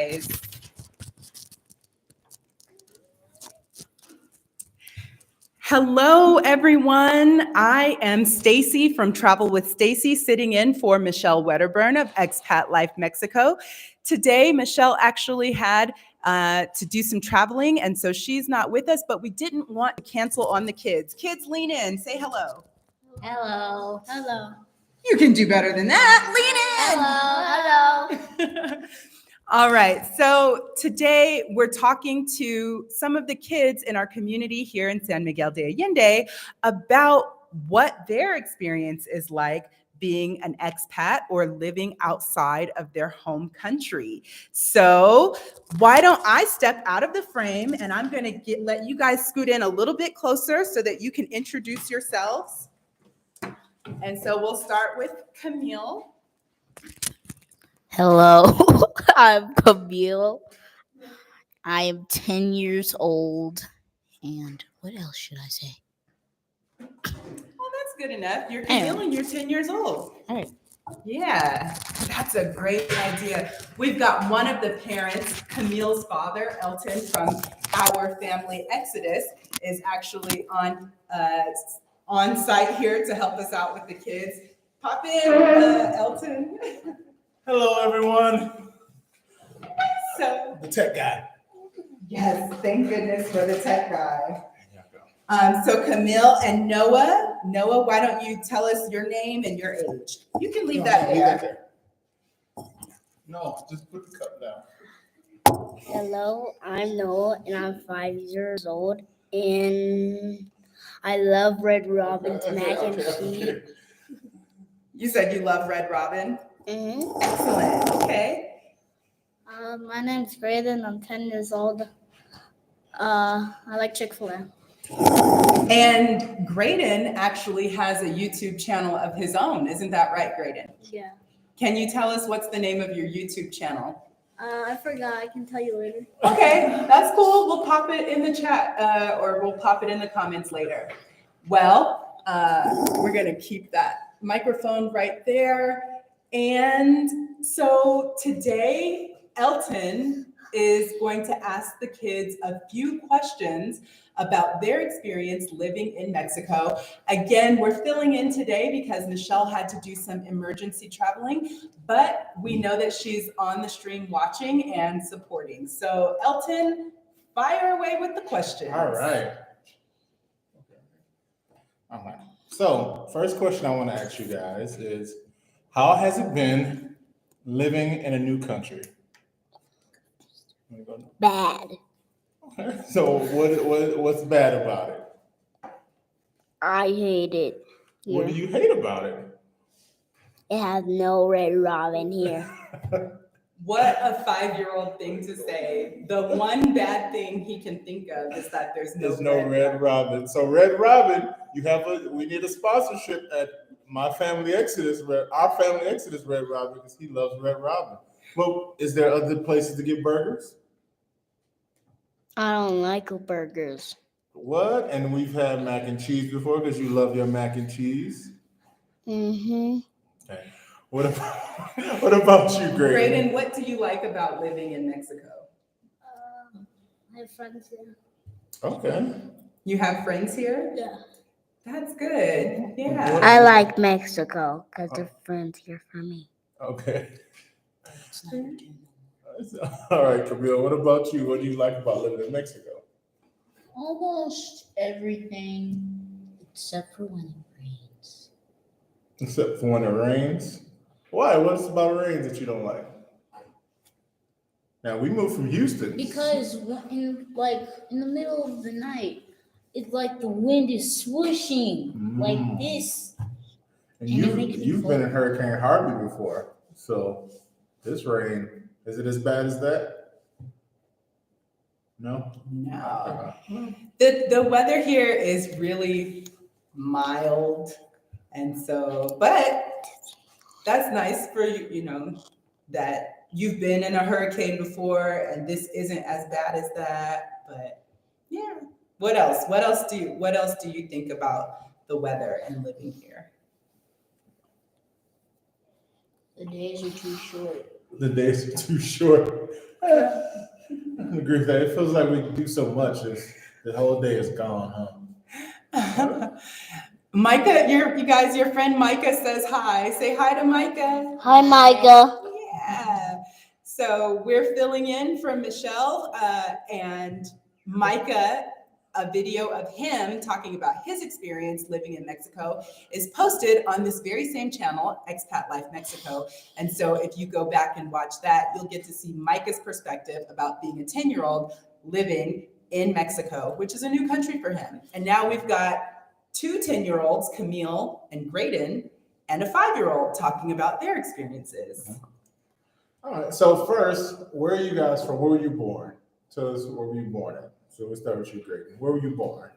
guys. Hello, everyone. I am Stacy from Travel with Stacy, sitting in for Michelle Wedderburn of Expat Life Mexico. Today, Michelle actually had to do some traveling, and so she's not with us, but we didn't want to cancel on the kids. Kids, lean in, say hello. Hello. Hello. You can do better than that. Lean in. Hello. All right, so today we're talking to some of the kids in our community here in San Miguel de Allende about what their experience is like being an expat or living outside of their home country. So why don't I step out of the frame, and I'm going to let you guys scoot in a little bit closer so that you can introduce yourselves. And so we'll start with Camille. Hello. I'm Camille. I am 10 years old. And what else should I say? Well, that's good enough. You're Camille and you're 10 years old. All right. Yeah, that's a great idea. We've got one of the parents, Camille's father, Elton, from our family Exodus, is actually on site here to help us out with the kids. Pop in, Elton. Hello, everyone. So, The tech guy. yes, thank goodness for the tech guy. So Camille and Noah. Noah, why don't you tell us your name and your age? You can leave that there. No, just put the cup down. Hello, I'm Noah, and I'm 5 years old, and I love Red Robin's mac and cheese. You said you love Red Robin? Mm-hmm. Excellent, okay. My name's Graydon, I'm 10 years old. I like Chick-fil-A. And Graydon actually has a YouTube channel of his own. Isn't that right, Graydon? Yeah. Can you tell us what's the name of your YouTube channel? I forgot, I can tell you later. Okay, that's cool. We'll pop it in the chat or we'll pop it in the comments later. Well, we're going to keep that microphone right there. And so today, Elton is going to ask the kids a few questions about their experience living in Mexico. Again, we're filling in today because Michelle had to do some emergency traveling, but we know that she's on the stream watching and supporting. So Elton, fire away with the questions. All right. So, first question I want to ask you guys is, how has it been living in a new country? Bad. Okay. So, what's bad about it? I hate it. What do you hate about it? It has no Red Robin here. What a 5-year-old thing to say. The one bad thing he can think of is that there's no Red Robin. So Red Robin, we need a sponsorship at my family Exodus, our family Exodus Red Robin, because he loves Red Robin. Well, is there other places to get burgers? I don't like burgers. What? And we've had mac and cheese before because you love your mac and cheese? Mm-hmm. Okay. What about you, Graydon? Graydon, what do you like about living in Mexico? I have friends here. Okay. You have friends here? Yeah. That's good. Yeah. I like Mexico because the friends here for me. Okay. All right, Camille, what about you? What do you like about living in Mexico? Almost everything except for when it rains. Except for when it rains? Why? What's about rains that you don't like? Now, we moved from Houston. Because in the middle of the night, it's like the wind is swooshing like this. And you've been in Hurricane Harvey before, so this rain, is it as bad as that? No? No. The weather here is really mild, and so, but that's nice for you, that you've been in a hurricane before and this isn't as bad as that. But yeah. What else? What else do you think about the weather and living here? The days are too short. The days are too short. I agree with that. It feels like we do so much. The whole day is gone, huh? Micah, your friend Micah says hi. Say hi to Micah. Hi, Micah. Yeah. So we're filling in for Michelle and Micah. A video of him talking about his experience living in Mexico is posted on this very same channel, Expat Life Mexico. And so if you go back and watch that, you'll get to see Micah's perspective about being a 10-year-old living in Mexico, which is a new country for him. And now we've got two 10-year-olds, Camille and Graydon, and a 5-year-old talking about their experiences. All right. So first, where are you guys from? Where were you born? Tell us where were you born at? So we'll start with you, Graydon. Where were you born?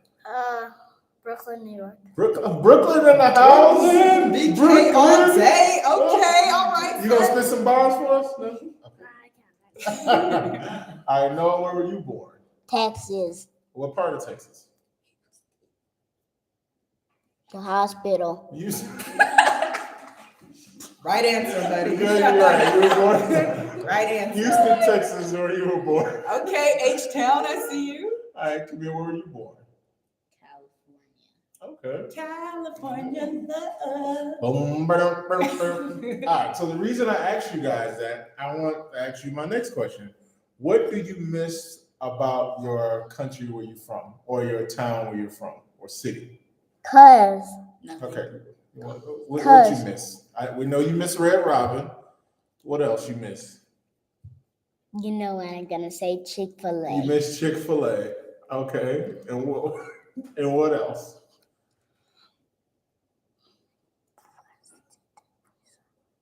Brooklyn, New York. Brooklyn in the house. BK all day. Okay, all right. You gonna spit some bars for us? No? I can't. I know. Where were you born? Texas. What part of Texas? The hospital. You. Right answer, buddy. Good, you're right. You were born. Right answer. Houston, Texas, is where you were born. Okay, H-Town, I see you. All right, Camille, where were you born? California. Okay. California love. Boom, ba-dum, boom, boom. All right, so the reason I asked you guys that, I want to ask you my next question. What do you miss about your country where you're from, or your town where you're from, or city? Cause Okay. What you miss? We know you miss Red Robin. What else you miss? you know what I'm gonna say, Chick-fil-A. You miss Chick-fil-A. Okay. And what else?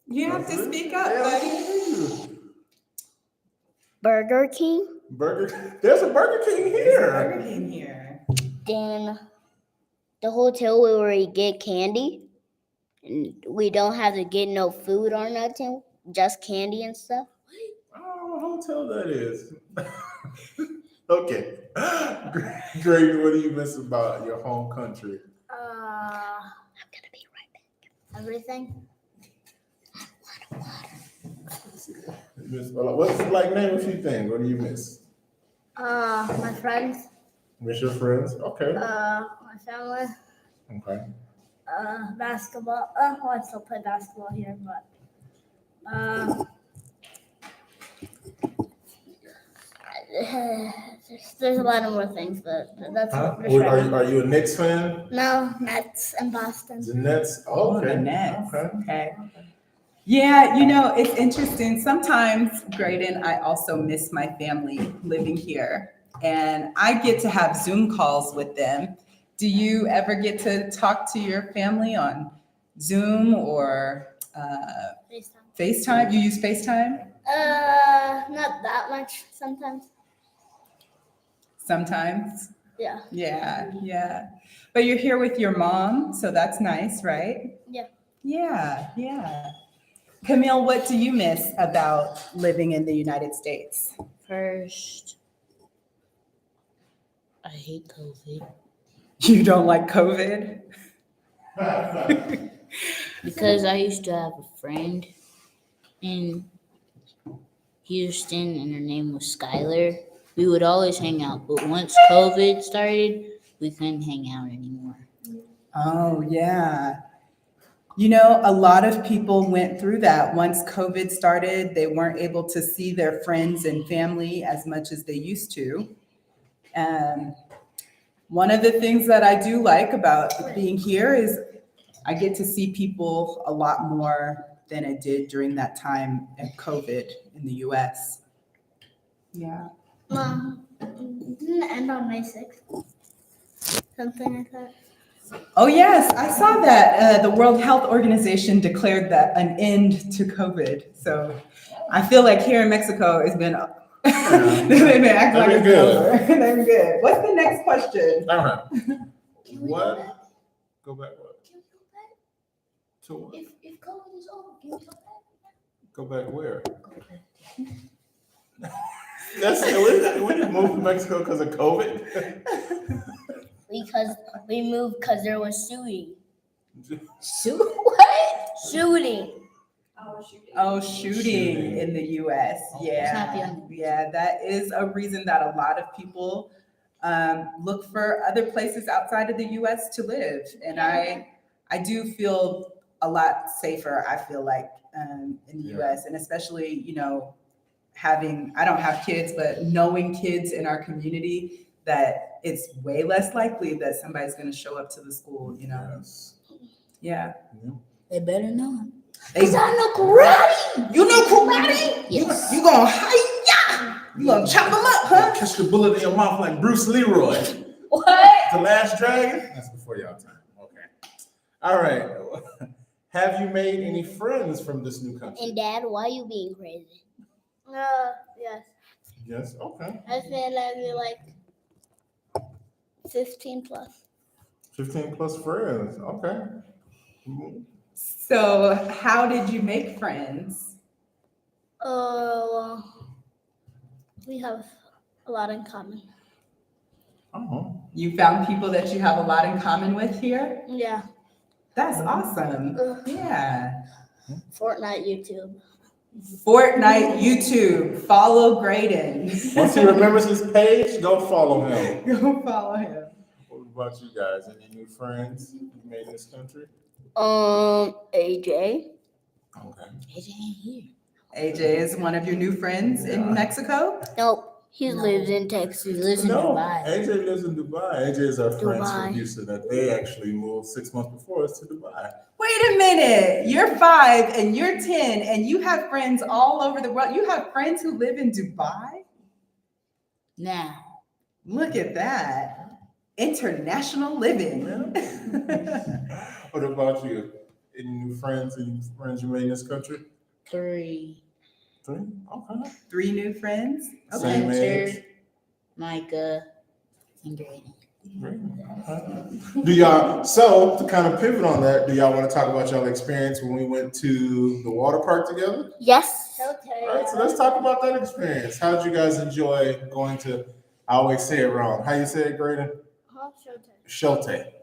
You have to speak up, buddy. Burger King. There's a Burger King here. Burger King here. Then the hotel where we get candy. And we don't have to get no food or nothing, just candy and stuff. Oh, what hotel that is. Okay. Great. What do you miss about your home country? I'm gonna be right back. Everything. What's like name a few things? What do you miss? My friends. Miss your friends? Okay. My family. Okay. Basketball. Well, I still play basketball here, but there's a lot of more things, but that's Huh? what Are you a Knicks fan? No, Nets and Boston. The Nets? Oh, Okay. the Nets. Okay. Okay. Yeah, you know, it's interesting. Sometimes, Graydon, I also miss my family living here, and I get to have Zoom calls with them. Do you ever get to talk to your family on Zoom or FaceTime? You use FaceTime? Not that much sometimes. Sometimes? Yeah. Yeah. But you're here with your mom, so that's nice, right? Yeah. Yeah. Camille, what do you miss about living in the United States? First, I hate COVID You don't like COVID? because I used to have a friend in Houston and her name was Skylar. We would always hang out, but once COVID started, we couldn't hang out anymore. Oh, yeah. You know, a lot of people went through that. Once COVID started, they weren't able to see their friends and family as much as they used to. One of the things that I do like about being here is I get to see people a lot more than I did during that time of COVID in the US. Yeah. Mom, didn't it end on May 6th? Something like that. Oh, yes, I saw that. The World Health Organization declared that an end to COVID. So I feel like here in Mexico, it's been, they've been acting like it's over. They've been good. What's the next question? All right. What? Go back what? Can we go back? To what? If COVID is over, can we go back? Go back where? We didn't move to Mexico because of COVID. Because we moved because there was shooting. So what? Shooting. Oh, shooting in the U.S. Oh. Yeah, It's not the only yeah, that is a reason that a lot of people look for other places outside of the U.S. to live, and I do feel a lot safer. I feel like in the Yeah. U.S. and especially I don't have kids, but knowing kids in our community, that it's way less likely that somebody's going to show up to the school. Yes. Yeah. They better know. Cause I know karate. You know karate? Yes. You gonna hi-ya! You gonna chop them up, huh? Catch the bullet in your mouth like Bruce Leroy. What? The Last Dragon? That's before y'all time. Okay. All right. Have you made any friends from this new country? And Dad, why are you being crazy? Yes. Yes. Okay. I feel like 15 plus. 15 plus friends. Okay. So, how did you make friends? We have a lot in common. Oh. You found people that you have a lot in common with here? Yeah. That's awesome. Yeah. Fortnite, YouTube. Fortnite YouTube. Follow Graydon. Once he remembers his page, go follow him. Go follow him. What about you guys? Any new friends you made in this country? AJ. Okay. AJ ain't here. AJ is one of your new friends in Mexico? Nope. He No. lives in Texas. He lives in No, Dubai. AJ lives in Dubai. AJ is our friends from Dubai. Houston that they actually moved 6 months before us to Dubai. Wait a minute. You're 5 and you're 10 and you have friends all over the world. You have friends who live in Dubai? Now, Look at that. International living. What about you? Any new friends? Any friends you made in this country? 3. 3? Okay. 3 new friends? Same age. Spencer, Micah, and Grady. Great. Okay. Do y'all, so to kind of pivot on that, do y'all want to talk about y'all experience when we went to the water park together? Yes. All right, so let's talk about that experience. How did you guys enjoy going to, I always say it wrong. How you say it, Graydon? Shote.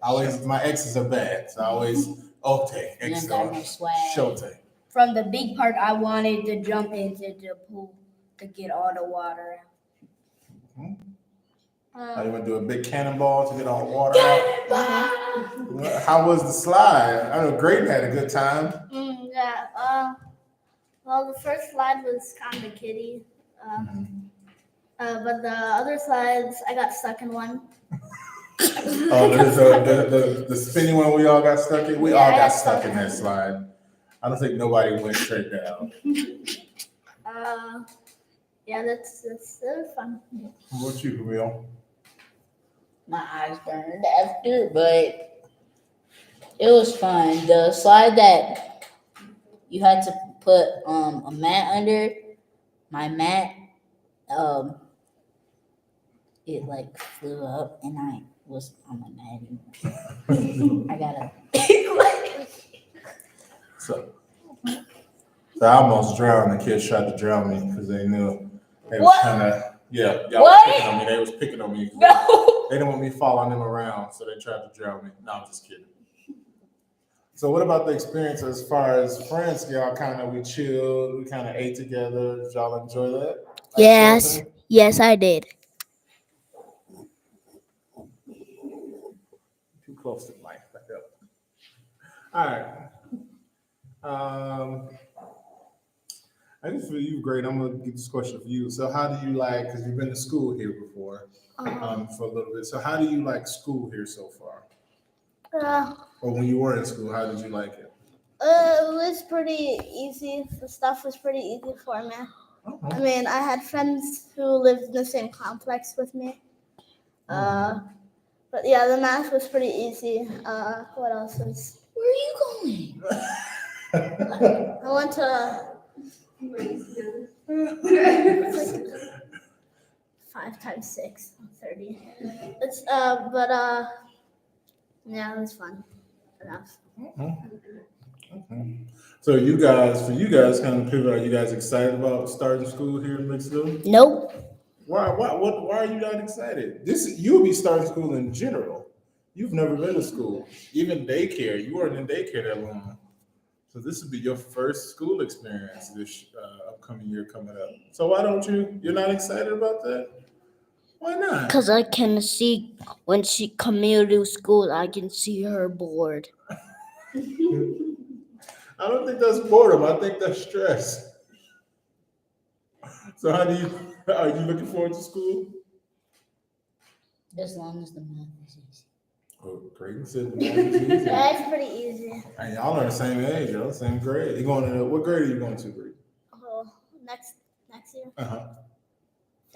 My X's are bad, so I always Ote. You ain't X got no swag. Shote. From the big part, I wanted to jump into the pool to get all the water out. Oh, you want to do a big cannonball to get all the water out? How was the slide? I know Graydon had a good time. Yeah. Well, the first slide was kind of kiddie. But the other slides, I got stuck in one. Oh, the spinny one we all got stuck in? We Yeah, all I got got stuck stuck in that slide. I don't think nobody went straight down. Yeah, that's fun. What about you, Camille? My eyes burned after, but it was fun. The slide that you had to put a mat under, my mat, it like flew up and I was on my mat anymore. I gotta So I almost drowned. The kids tried to drown me because they knew they was trying to, y'all was picking on me. They was picking on me. No. They didn't want me following them around, so they tried to drown me. No, I'm just kidding. So what about the experience as far as friends? Y'all we chilled, we kind of ate together. Did y'all enjoy that? Yes. Yes, I did. Too close to the mic. Back up. All right. I just feel you great. I'm gonna get this question for you. So how do you like? Because you've been to school here before, for a little bit. So how do you like school here so far? Or when you were in school, how did you like it? It was pretty easy. The stuff was pretty easy for me. I mean, I had friends who lived in the same complex with me. But yeah, the math was pretty easy. What else was? Where are you going? I went to 5 times 6, 30. It's yeah, it was fun enough. Okay. So you guys, kind of pivot. Are you guys excited about starting school here in Mexico? Nope. Why are you not excited? You'll be starting school in general. You've never been to school, even daycare. You weren't in daycare that long. So this would be your first school experience this upcoming year coming up. So why don't you're not excited about that? Why not? Because I can see when she come here to school, I can see her bored. I don't think that's boredom. I think that's stress. So are you looking forward to school? As long as the math is easy. Oh, Creighton said the math is easy. Yeah, it's pretty easy. And y'all are the same age, y'all the same grade. You going to what grade are you going to, Bree? Oh, next year, Uh-huh.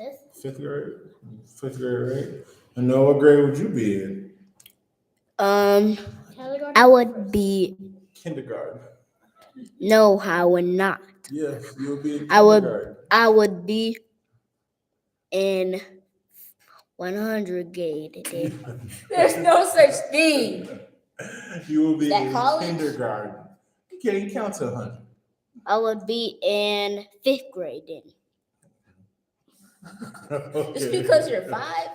5th. Fifth grade? Fifth grade, right? And know what grade would you be in? Kindergarten? I would be Kindergarten. no, I would not. Yes, you would be in I would- kindergarten. I would be in 100 grade. There's no such thing. You will be Is that in college? kindergarten. You can't even count to 100. I would be in 5th grade then. Just because you're 5?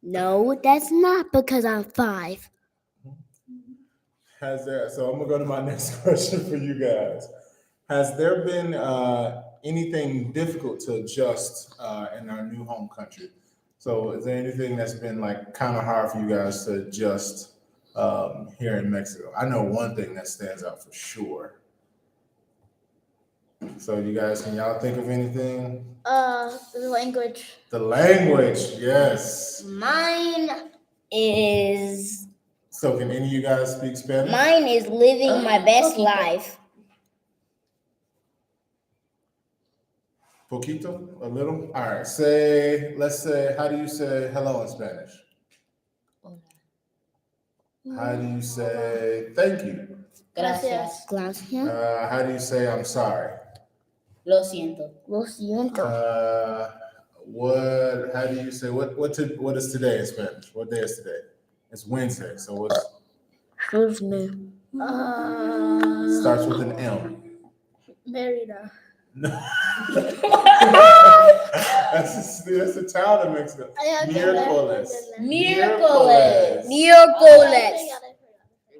No, that's not because I'm 5. So I'm gonna go to my next question for you guys. Has there been anything difficult to adjust in our new home country? So is there anything that's been like kind of hard for you guys to adjust here in Mexico? I know one thing that stands out for sure. So you guys, can y'all think of anything? The language. The language, yes. Mine is So can any of you guys speak Spanish? living my best life. Poquito? A little? All right. Let's say, how do you say hello in Spanish? How do you say thank you? Gracias. Gracias. How do you say I'm sorry? Lo siento. Lo siento. How do you say, what is today in Spanish? What day is today? It's Wednesday. So what's, Excuse me. starts with an M. Merida. That's a town in Mexico. Yeah, okay, Miércoles. Miércoles. Miércoles.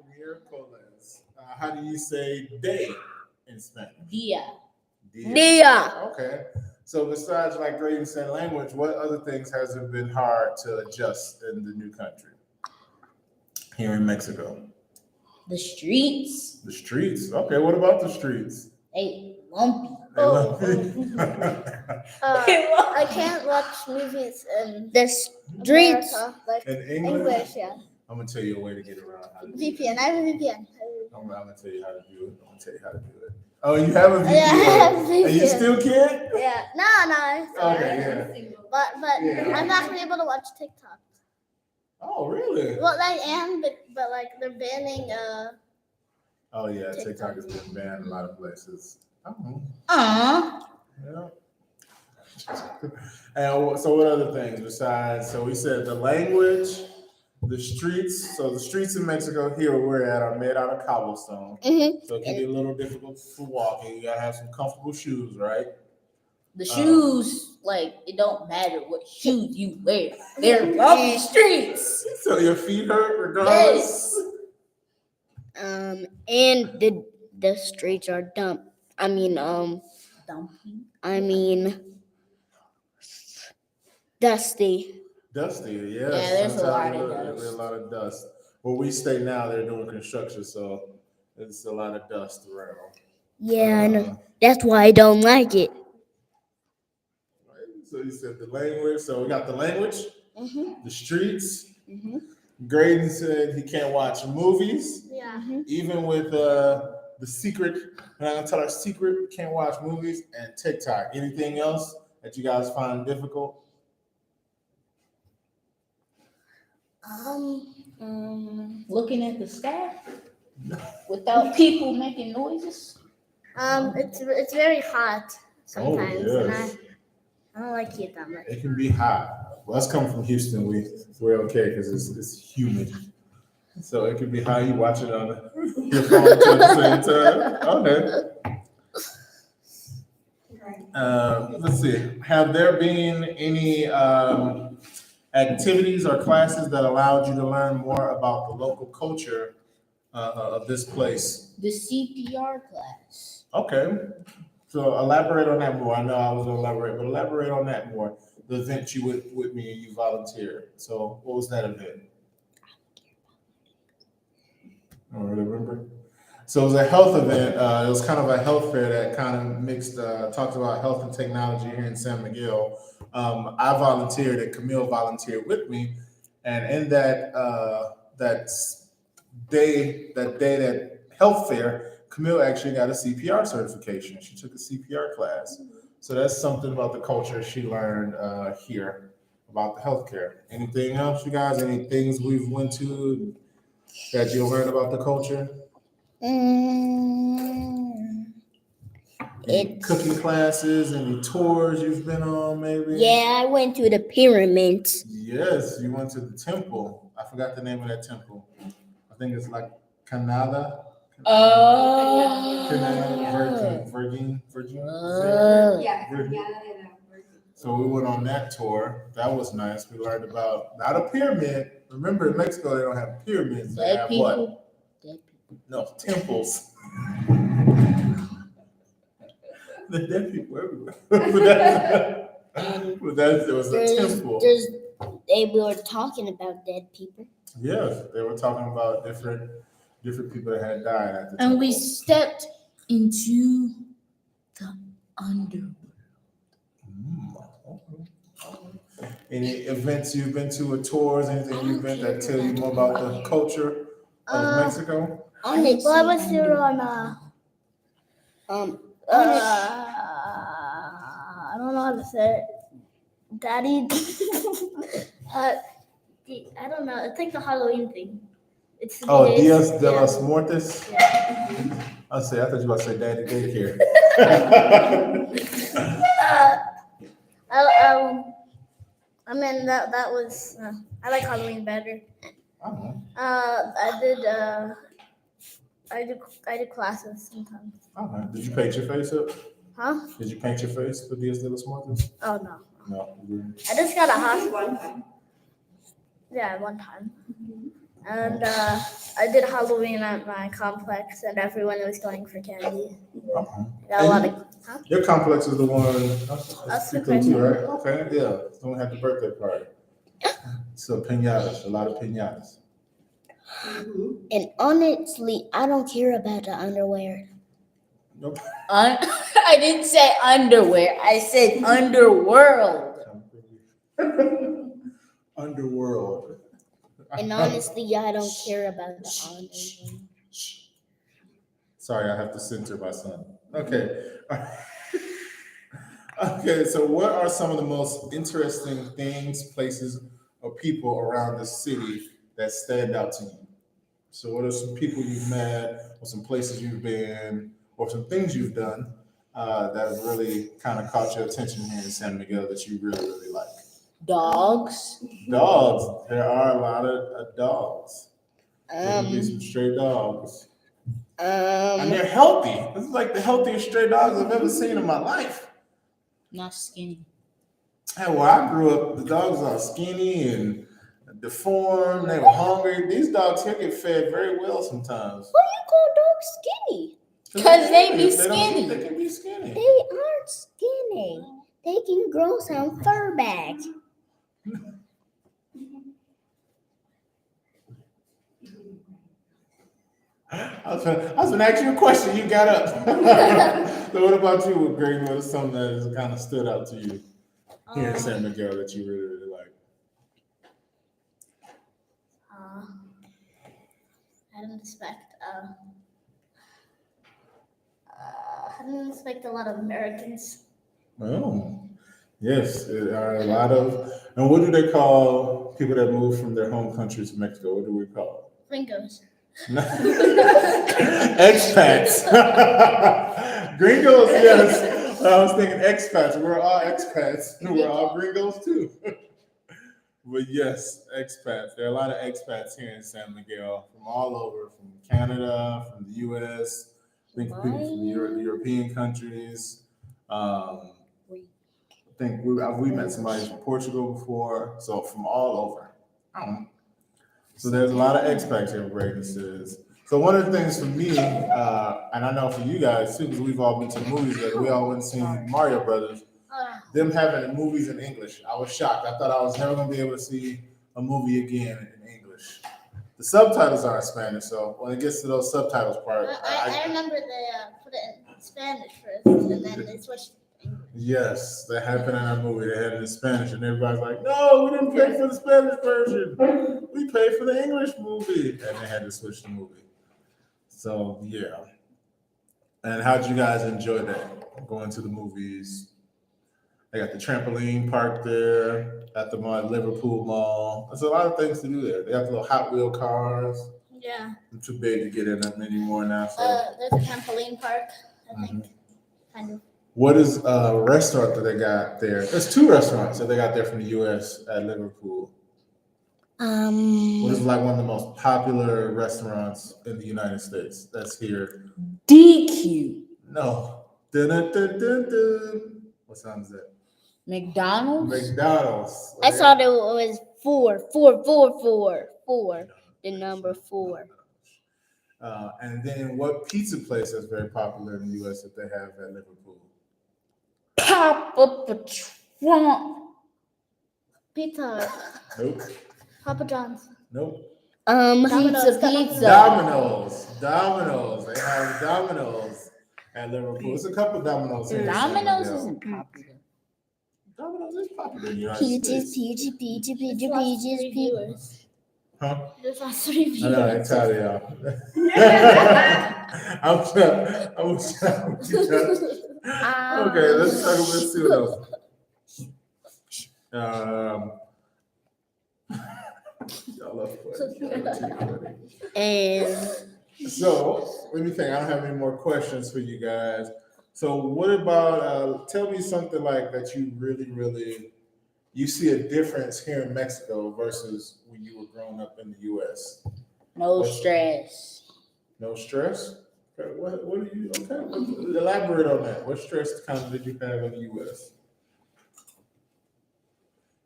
Miércoles. How do you say day in Spanish? Dia. Dia. Okay. So besides like Graydon said language, what other things has it been hard to adjust in the new country here in Mexico? The streets. The streets. Okay, what about the streets? They lumpy. They love I can't watch movies in The streets. America, like in English. English, yeah. I'm gonna tell you a way to get around how to do it. VPN. I have a VPN. I'm gonna tell you how to do it. Oh, you have a VPN. Yeah, I have a And you VPN. still can't? Yeah. No. Okay, yeah. But Yeah. I'm not gonna be able to watch TikTok. Oh, really? Well, I am, but like they're banning. Oh, yeah. TikTok has been banned in a lot of places. Oh, yeah. And so, what other things besides? So we said the language, the streets. So the streets in Mexico here where we're at are made out of cobblestone. Mm-hmm. So it can be a little difficult for walking. You gotta have some comfortable shoes, right? The shoes, like, it don't matter what shoes you wear. They're lumpy streets. So your feet hurt regardless. And the streets are dump. Dumpy. Dusty. Dusty, yes. Yeah, there's a lot of There's dust. a lot of dust. Where we stay now, they're doing construction, so there's a lot of dust around. Yeah, I know. That's why I don't like it. So you said the language. So we got the language, Mm-hmm. the streets. Mm-hmm. Graydon said he can't watch movies, Yeah. even with the secret. We're not gonna tell our secret. We can't watch movies and TikTok. Anything else that you guys find difficult? Looking at the sky without people making noises. It's very hot sometimes, and yes. I don't like it that much. It can be hot. Well, us coming from Houston, we're okay because it's humid. So it could be hot. You watch it on your phone too at the same time. Okay. Let's see. Have there been any activities or classes that allowed you to learn more about the local culture of this place? The CPR class. Okay. So elaborate on that more. I know I was gonna elaborate, but elaborate on that more. The event you went with me and you volunteered. So what was that event? I don't really remember. So it was a health event. It was kind of a health fair that kind of mixed, talked about health and technology here in San Miguel. I volunteered and Camille volunteered with me. And in that health fair, Camille actually got a CPR certification. She took a CPR class. So that's something about the culture she learned here about the healthcare. Anything else, you guys? Any things we've went to that you learned about the culture? Any cooking classes, any tours you've been on, maybe? Yeah, I went to the pyramids. Yes, you went to the temple. I forgot the name of that temple. I think it's like Canada. Virgin. So we went on that tour. That was nice. We learned about not a pyramid. Remember, in Mexico they don't have pyramids. They have what? No, temples. The dead people everywhere. but there was a temple. They were talking about dead people. Yes, they were talking about different people that had died at the And temple. we stepped into the underworld. Any events you've been to or tours, anything you've been that tell you more about the culture of Mexico? Well, I was here on I don't know how to say it. Daddy. I don't know. It's like the Halloween thing. It's Dias de los Muertos. Yeah. I thought you were about to say Daddy Daycare. I mean that was I like Halloween better. I did classes sometimes. Did you paint your face up? Huh? Did you paint your face for Dias de los Muertos? Oh no. No, you didn't. I just got a hospital. Yeah, one time. And I did Halloween at my complex, and everyone was going for candy. Got a lot of. Huh? Your complex is the one. That's the too, right? Okay, yeah. Don't have the birthday party. So piñatas, a lot of piñatas. And honestly, I don't care about the underwear. Nope. I didn't say underwear. I said underworld. Underworld. And honestly, I don't care about the underwear. Sorry, I have to censor my son. Okay. Okay, so what are some of the most interesting things, places, or people around the city that stand out to you? So what are some people you've met, or some places you've been, or some things you've done that have really kind of caught your attention here in San Miguel that you really, really like? Dogs. Dogs. There are a lot of dogs. There can be some stray dogs. And they're healthy. This is like the healthiest stray dogs I've ever seen in my life. Not skinny. Hey, where I grew up, the dogs are skinny and deformed. They were hungry. These dogs here get fed very well sometimes. Why do you call dogs skinny? Because they be They don't eat, skinny. they can be skinny. They aren't skinny. They can grow some fur back. I was gonna ask you a question. You got up. So what about you, Greg? What is something that has kind of stood out to you here in San Miguel that you really, really like? I didn't expect a lot of Americans. Oh, yes, there are a lot of. And what do they call people that move from their home country to Mexico? What do we call Gringos. Expats. Gringos, yes. I was thinking expats. We're all expats. We're all gringos too. But yes, expats. There are a lot of expats here in San Miguel from all over, from Canada, from the U.S., I think people from the European countries. I think we met somebody from Portugal before, so from all over. So there's a lot of expats here, Brady says. So one of the things for me, and I know for you guys too, because we've all been to the movies together. We all went and seen Mario Brothers. Them having the movies in English, I was shocked. I thought I was never gonna be able to see a movie again in English. The subtitles are in Spanish, so when it gets to those subtitles part, I remember they put it in Spanish first, and then they switched to English. yes, that happened in our movie. They had it in Spanish, and everybody's like, "No, we didn't pay for the Spanish version. We paid for the English movie," and they had to switch the movie. So yeah. And how'd you guys enjoy that? Going to the movies? They got the trampoline park there at the mall, Liverpool Mall. There's a lot of things to do there. They have the little Hot Wheel cars. Yeah. I'm too big to get in them anymore now. So. There's a trampoline park, I think. Kind of. What is a restaurant that they got there? There's 2 restaurants that they got there from the U.S. at Liverpool. What is like one of the most popular restaurants in the United States that's here? DQ. No. Dun-dun-dun-dun-dun. What sound is that? McDonald's. McDonald's. I thought it was 4. The number 4. And then what pizza place is very popular in the U.S. that they have at Liverpool? Papa Trump. Pizza Hut. Nope. Papa John's. Nope. Pizza. Domino's. They have Domino's at Liverpool. It's a couple Domino's here. Domino's isn't popular. Domino's is popular in the United States. Peaches. Huh? There's lots of viewers. I know, I'm tired of y'all. Okay, let's see what else. Y'all love funny. And So, let me think. I don't have any more questions for you guys. So, what about, tell me something like that you really, you see a difference here in Mexico versus when you were growing up in the U.S.? No stress. No stress? Okay, what do you, okay, elaborate on that. What stress kind of did you have in the U.S.?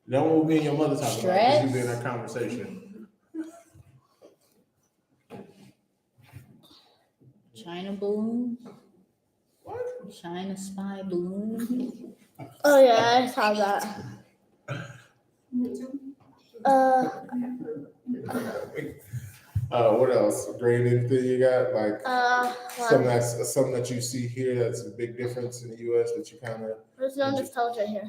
That what me and your mother talking about. This should be in our conversation. China balloon. What? China spy balloon. Oh yeah, I saw that. What else? Great anything you got? Like Well, something that you see here that's a big difference in the U.S. that you kind of there's no nostalgia here.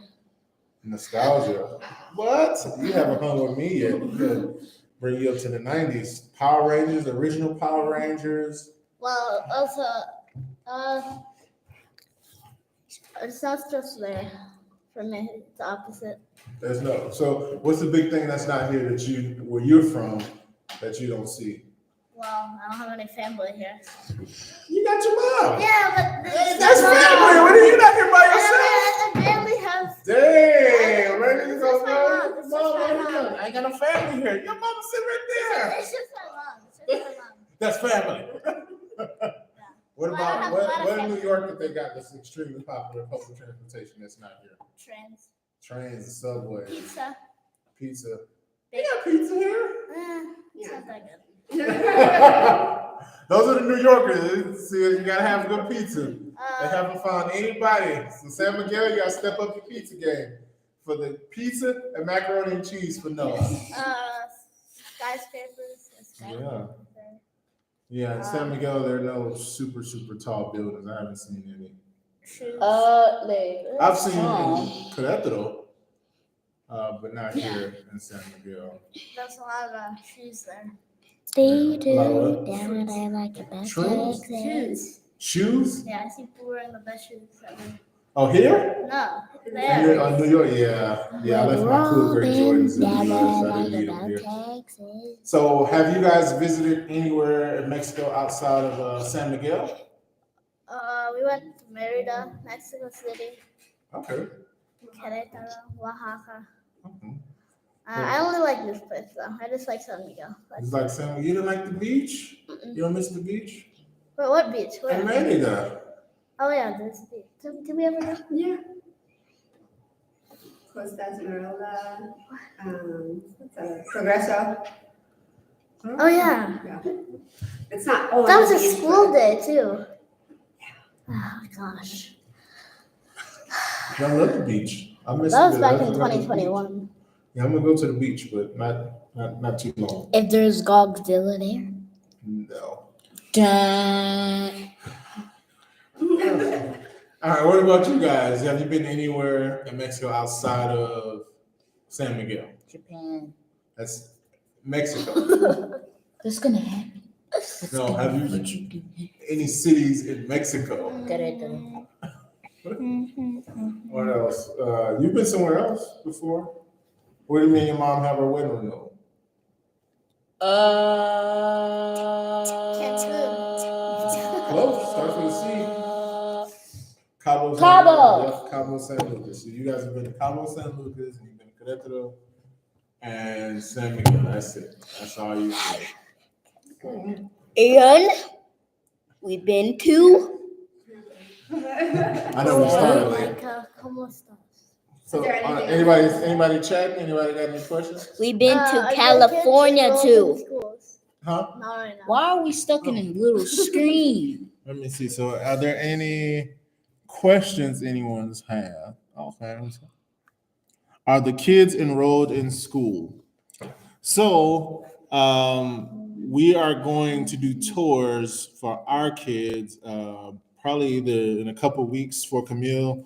nostalgia. What? You haven't hung with me yet. We could bring you up to the 90s. Power Rangers, original Power Rangers. Well, also, it's not just there for me. It's the opposite. There's no. So what's the big thing that's not here that you where you're from that you don't see? Well, I don't have any family here. You got your mom. Yeah, but That's family. What are you not here by yourself? I barely have. Damn, man, you That's go, my mom. That's mom, my right mom. here. I ain't got no family here. Your mama sit right there. It's just my mom. It's just my mom. That's family. What Well, I about have a lot of what in family. New York that they got that's extremely popular public transportation that's not here? Trains, Trains, the subway, pizza. pizza. Big- They got pizza here. It's not that good. Those are the New Yorkers. See, you gotta have good pizza. They haven't found anybody. So San Miguel, you gotta step up your pizza game for the pizza and macaroni and cheese for Noah. Skyscrapers. Yeah. Yeah, in San Miguel, there are no super tall buildings. I haven't seen any. Shoes. I've seen in Querétaro, but not here in San Miguel. There's a lot of shoes there. they do. A lot of what? Damn it, I like the best Shrooms? Shoes. Shoes? Yeah, I see people wearing the best shoes ever. Oh, here? No, In there. New York, yeah. I left my cool gray Jordans in New York, so I didn't need them here. Texas. So, have you guys visited anywhere in Mexico outside of San Miguel? We went to Merida, Mexico City, Okay. Querétaro, Oaxaca. Mhm. I only like this place though. I just like San Miguel. It's like San Miguel. You didn't like the beach? Mm-mm. You don't miss the beach? Wait, what beach? In Where? Merida. Oh yeah, there's a beach. Did we ever go? Yeah. Costa Esmeralda, Progreso. Oh yeah, It's not. Oh, that was a beach, school but- day too. Oh gosh, I love the beach. I miss that was it. back I in love the beach. 2021. Yeah, I'm gonna go to the beach, but not too long. If there's Godzilla there. No. Dun. All right. What about you guys? Have you been anywhere in Mexico outside of San Miguel? Japan. That's Mexico. What's gonna happen? No. Have you What been you do? any cities in Mexico? Querétaro. What else? You've been somewhere else before? What do you mean your mom have her wedding renewal? Close. Starts with a C. Cabo. Cabo. Yep, Cabo San Lucas. So you guys have been to Cabo San Lucas, and you've been to Querétaro and San Miguel. That's it. That's all you do. And we've been to. I know we started late. ¿Cómo estás? So, Is there anything anybody chatting? Anybody got any questions? We've been Are to your kids California enrolled too. in schools? Huh? Not right now. Why are we stuck in a little screen? Let me see. So, are there any questions anyone's have? Okay. Are the kids enrolled in school? So, we are going to do tours for our kids, probably either in a couple weeks for Camille.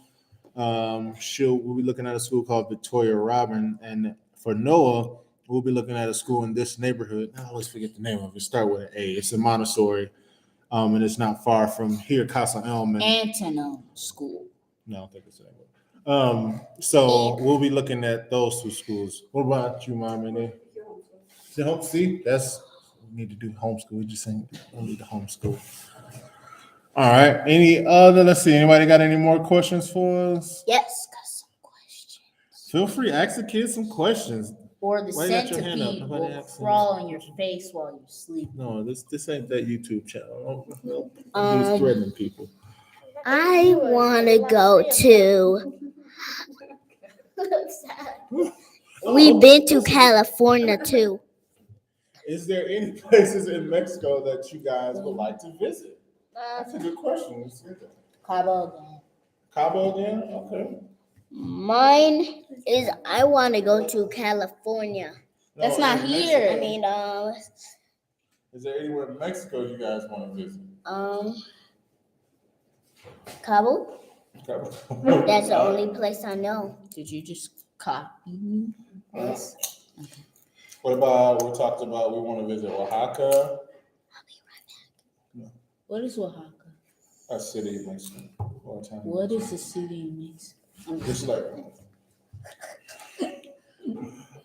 We'll be looking at a school called Victoria Robin, and for Noah, we'll be looking at a school in this neighborhood. I always forget the name of it. Start with an A. It's a Montessori, and it's not far from here, Casa ELM. Antonym School. No, I don't think it's that way. So we'll be looking at those two schools. What about you, Mom? Any? See, we need to do homeschool. We just ain't we need to homeschool. All right. Let's see. Anybody got any more questions for us? Yes, got some questions. Feel free, ask the kids some questions. Or the Why you got your hand up? centipede Nobody will asked crawl in your face while you sleep. No, this ain't that YouTube channel. Don't Um, threatening people. I want to go to. We've been to California too. Is there any places in Mexico that you guys would like to visit? That's a good question. Let's get that. Cabo again. Cabo again? Okay. Mine is I want to go to California. No, That's not in here. Mexico. I mean, Is there anywhere in Mexico you guys want to visit? Cabo. Cabo. That's the only place I know. Did you just copy me? Yes. What about, we talked about, we want to visit Oaxaca, What is Oaxaca? a city in Mexico. Or a town. What is the city in Mexico? Just like,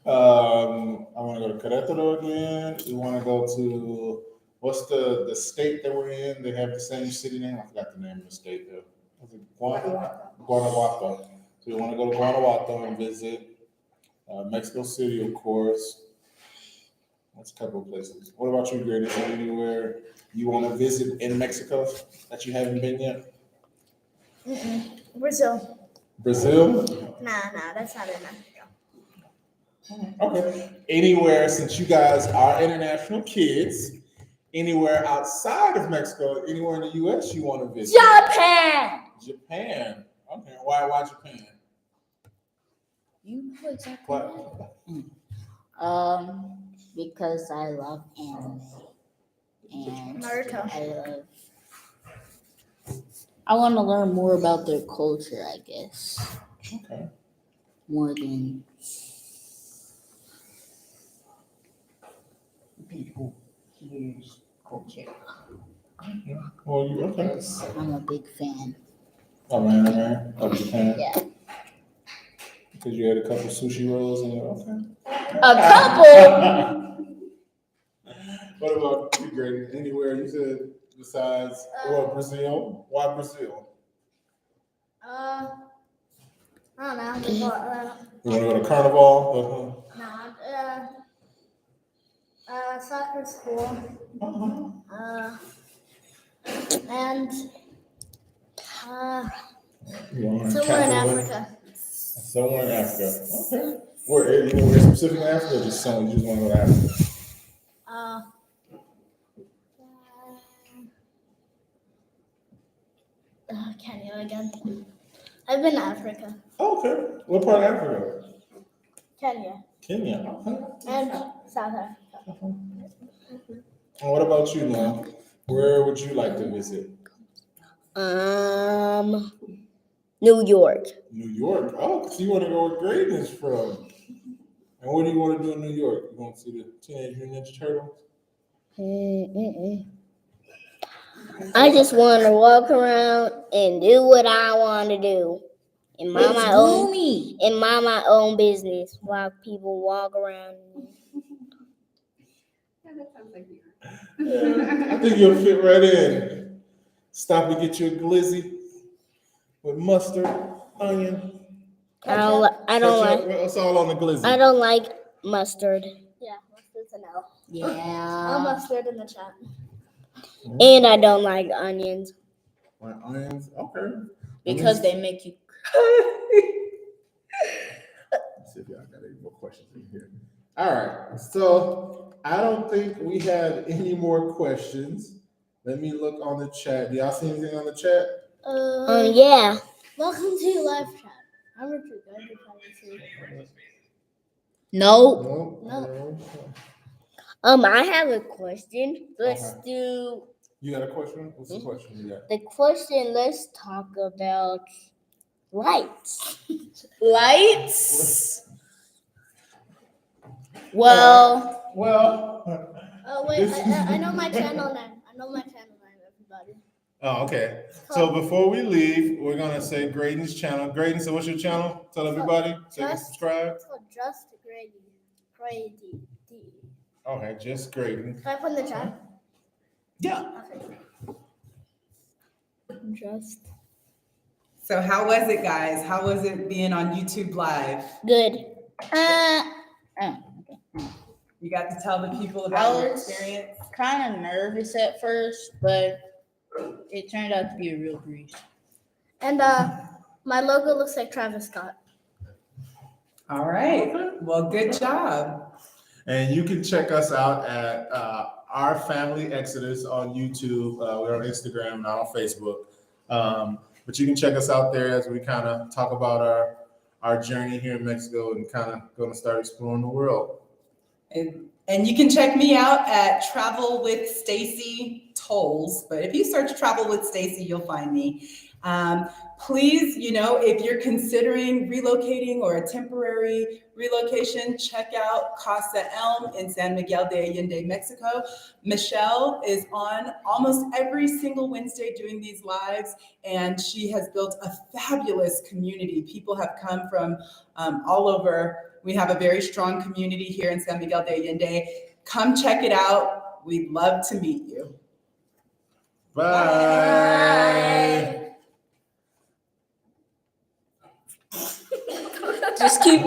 I want to go to Querétaro again. We want to go to, what's the state that we're in? They have the same city name. I forgot the name of the state though. Was it Guanajuato? So we want to go to Guanajuato and visit Mexico City, of course. That's a couple of places. What about you, Greg? Is there anywhere you want to visit in Mexico that you haven't been yet? Brazil. Brazil? Nah, that's not in Mexico. Okay. Anywhere, since you guys are international kids, anywhere outside of Mexico, anywhere in the U.S. you want to visit? Japan. Japan. Okay. Why Japan? You know exactly. Why? Because I love anime. And Naruto. I want to learn more about their culture, I guess. Okay. More than people here's culture. Well, you okay? Because I'm a big fan. Oh man, of Japan. Yeah. Because you had a couple sushi rolls and you're okay. A couple. What about you, Greg? Anywhere you said besides Brazil? Why Brazil? I don't know. You want to go to Carnival? Soccer school. Uh-huh. And You want to somewhere in Catholic? Africa. Somewhere in Africa. Okay. Where specific in Africa? Or just somewhere you just want to go to Africa? Kenya again. I've been to Africa. Okay. What part of Africa? Kenya Kenya. Okay. and South Africa. And what about you, Noah? Where would you like to visit? New York. New York. Oh, so you want to go where Graydon is from. And what do you want to do in New York? You want to see the Teenage Mutant Ninja Turtles? I just want to walk around and do what I want to do. And mind my own business while people walk around. Yeah, that sounds like New York. I think you'll fit right in. Stop and get you a glizzy with mustard, onion. I don't like. It's all on the glizzy. I don't like mustard, Yeah, mustard's an L. Yeah. Mustard in the chat. and I don't like onions. Like onions. Okay. Because they make you. Let's see if y'all got any more questions in here. All right. So I don't think we have any more questions. Let me look on the chat. Do y'all see anything on the chat? Yeah. Welcome to your live chat. I'm Richard. No. No. I have a question. Let's Okay. do You got a question? What's the question you got? the question. Let's talk about lights. Lights? Well, Well. Oh wait, I know my channel name. Everybody. Oh, okay. So before we leave, we're gonna say Graydon's channel. Graydon, so what's your channel? Tell everybody so you can subscribe. It's called Just Grady. Grady. Okay, just Graydon. Can I put in the chat? Yeah. Okay. Just So how was it, guys? How was it being on YouTube Live? good. You got to tell the people about your I was- experience? kind of nervous at first, but it turned out to be a real breeze. And my logo looks like Travis Scott. All right. Well, good job. And you can check us out at Our Family Exodus on YouTube. We're on Instagram, not on Facebook. But you can check us out there as we kind of talk about our journey here in Mexico and kind of going to start exploring the world. And you can check me out at Travel with Stacy Tolls. But if you search Travel with Stacy, you'll find me. Please, if you're considering relocating or a temporary relocation, check out Casa ELM in San Miguel de Allende, Mexico. Michelle is on almost every single Wednesday doing these lives, and she has built a fabulous community. People have come from all over. We have a very strong community here in San Miguel de Allende. Come check it out. We'd love to meet you. Bye. Just keep